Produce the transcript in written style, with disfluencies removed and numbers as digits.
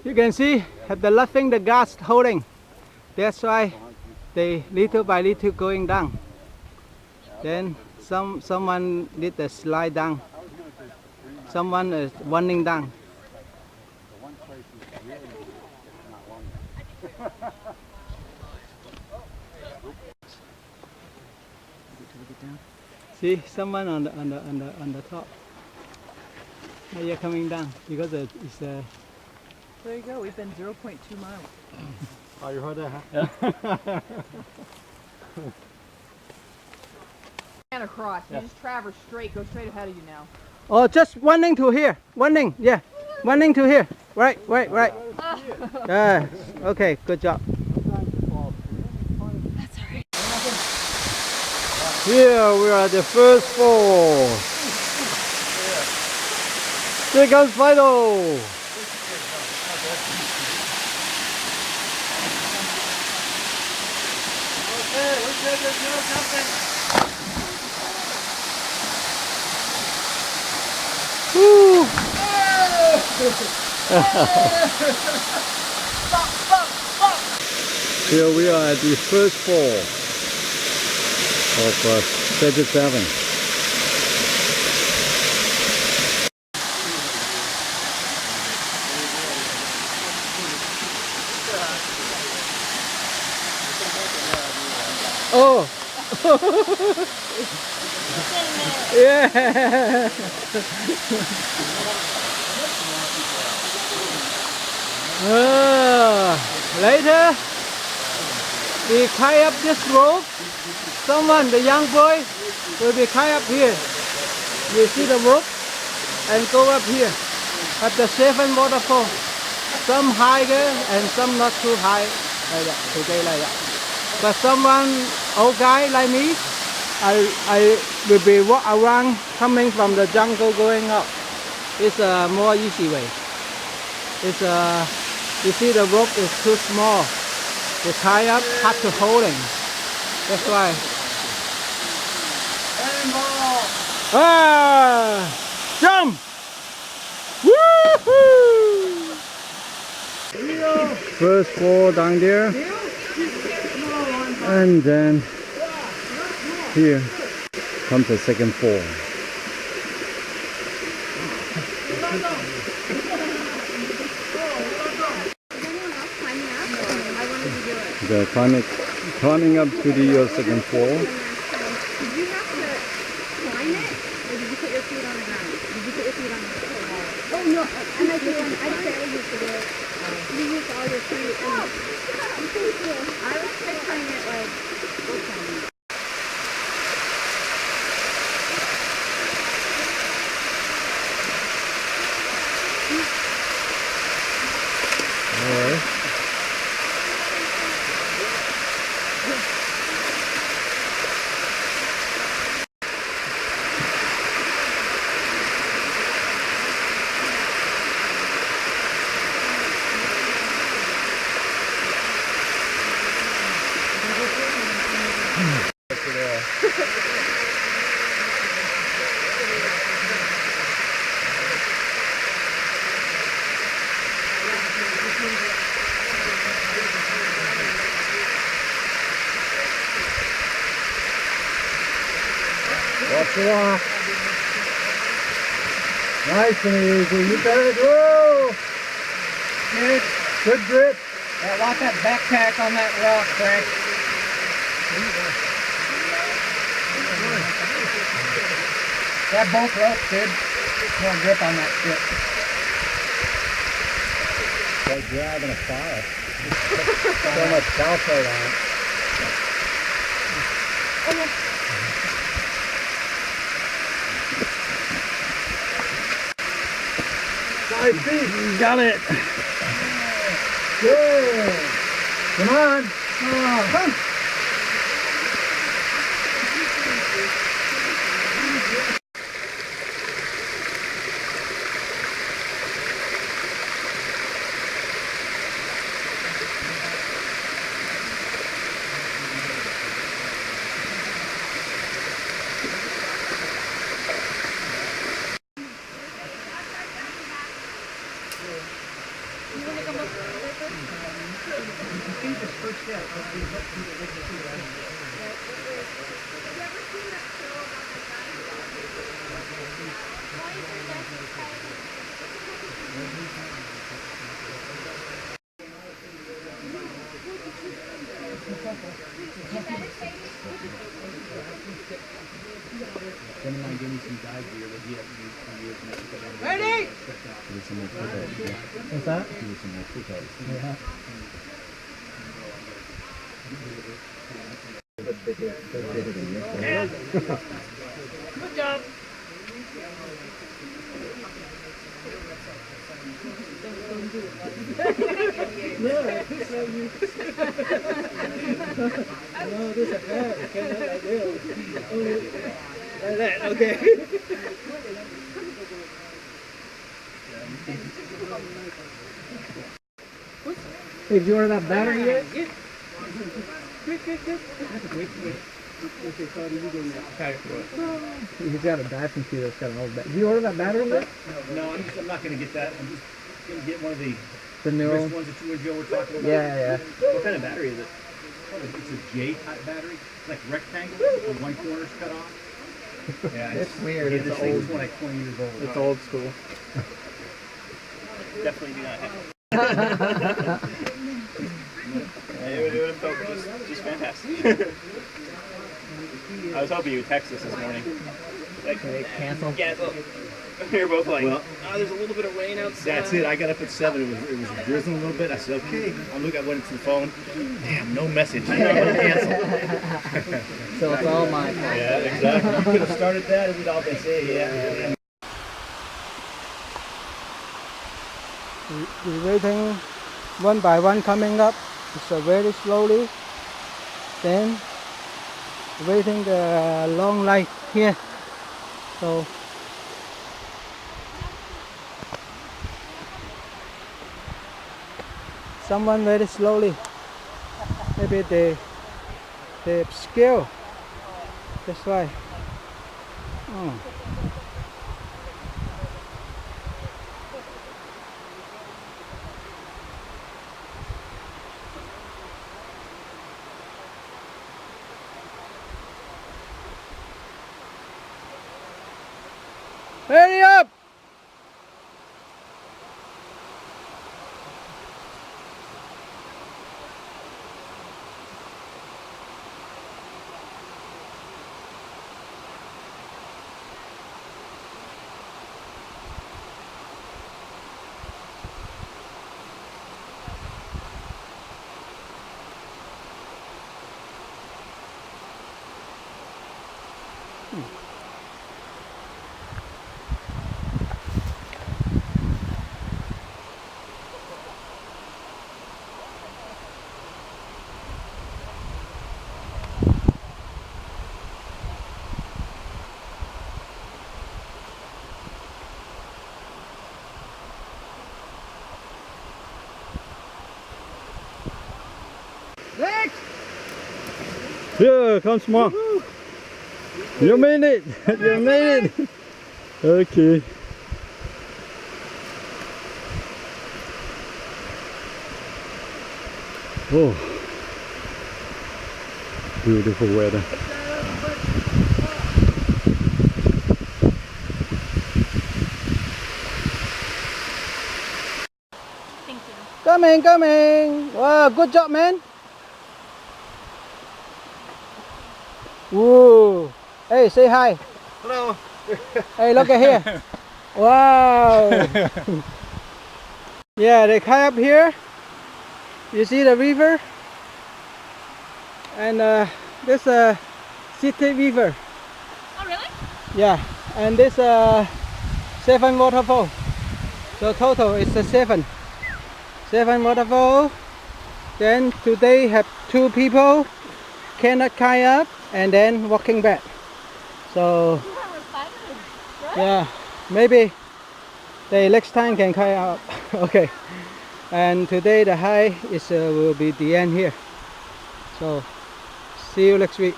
You can see have the nothing the gas holding. That's why they little by little going down. Then someone did the slide down. Someone is running down. See someone on the top. Now you're coming down because it's There you go. We've been 0.2 miles. Oh, you heard that, huh? And across. You just traverse straight. Go straight ahead of you now. Oh, just running to here. Running, yeah. Running to here. Right. Yeah. Okay, good job. That's alright. Here we are at the first fall. Second final. Woo. Here we are at the first fall of Stage 7. Oh! Yeah! Later, we tie up this rope. Someone, the young boy, will be tied up here. You see the rope and go up here at the 7 waterfall. Some higher and some not too high, like that. Okay, like that. But someone, old guy like me, I will be walk around coming from the jungle going up. It's a more easy way. It's you see the rope is too small. The tie up hard to holding. That's why. Ah! Jump! Woohoo! First fall down there. And then here comes the second fall. The climbing up to the second fall. Did you have to climb it, or did you put your feet on the ground? Did you put your feet on the wall? Oh no, I'm like doing. I barely used to do it. You used all your feet. I was picturing it like. Watch it off. Nice and easy. You better go. Good grip. Yeah, watch that backpack on that rock, Frank. Grab both ropes, dude. More grip on that shit. Like grabbing a fire. So much calcium on it. Nice feet. Got it. Good. Come on. Come. think this first step of the Ready? What's that? Yeah. Good job. No, this is you. No, this is bad. You cannot like this. Only like that. Okay. Hey, did you order that battery yet? Quick. He's got a Dyson key that's got an old battery. Did you order that battery yet? No, I'm not going to get that. I'm just going to get one of the new wrist ones that you and Joe were talking about. Yeah. What kind of battery is it? It's a J-type battery. It's like rectangle with one corner's cut off. Yeah, It's weird. Yeah, It's this thing's like 20 years old. It's old school. Definitely do not have it. It would have felt just fantastic. I was hoping you would text us this morning. Like, Can they cancel? yeah, well, we were both like, there's a little bit of rain outside. That's it. I got up at 7. It was drizzling a little bit. I said, okay. I went into the phone. Damn, no message. I know I'm going to cancel. So it's all my fault. Yeah, exactly. You could have started that and we'd all been saying, yeah. We're waiting one by one coming up. It's very slowly. Then waiting the long light here. So someone very slowly. Maybe they skill. That's why. Oh. Hurry up! Next! Yeah, come small. You made it. You made it. Okay. Oh, beautiful weather. Thank you. Coming. Wow, good job, man. Whoa. Hey, say hi. Hello. Hey, look at here. Wow. Yeah, they kayak up here. You see the river? And this city river. Oh, really? Yeah, and this 7 waterfall. So total is 7 waterfall. Then today have 2 people cannot kayak and then walking back. So yeah, maybe the next time can kayak up. Okay. And today the high is will be the end here. So see you next week.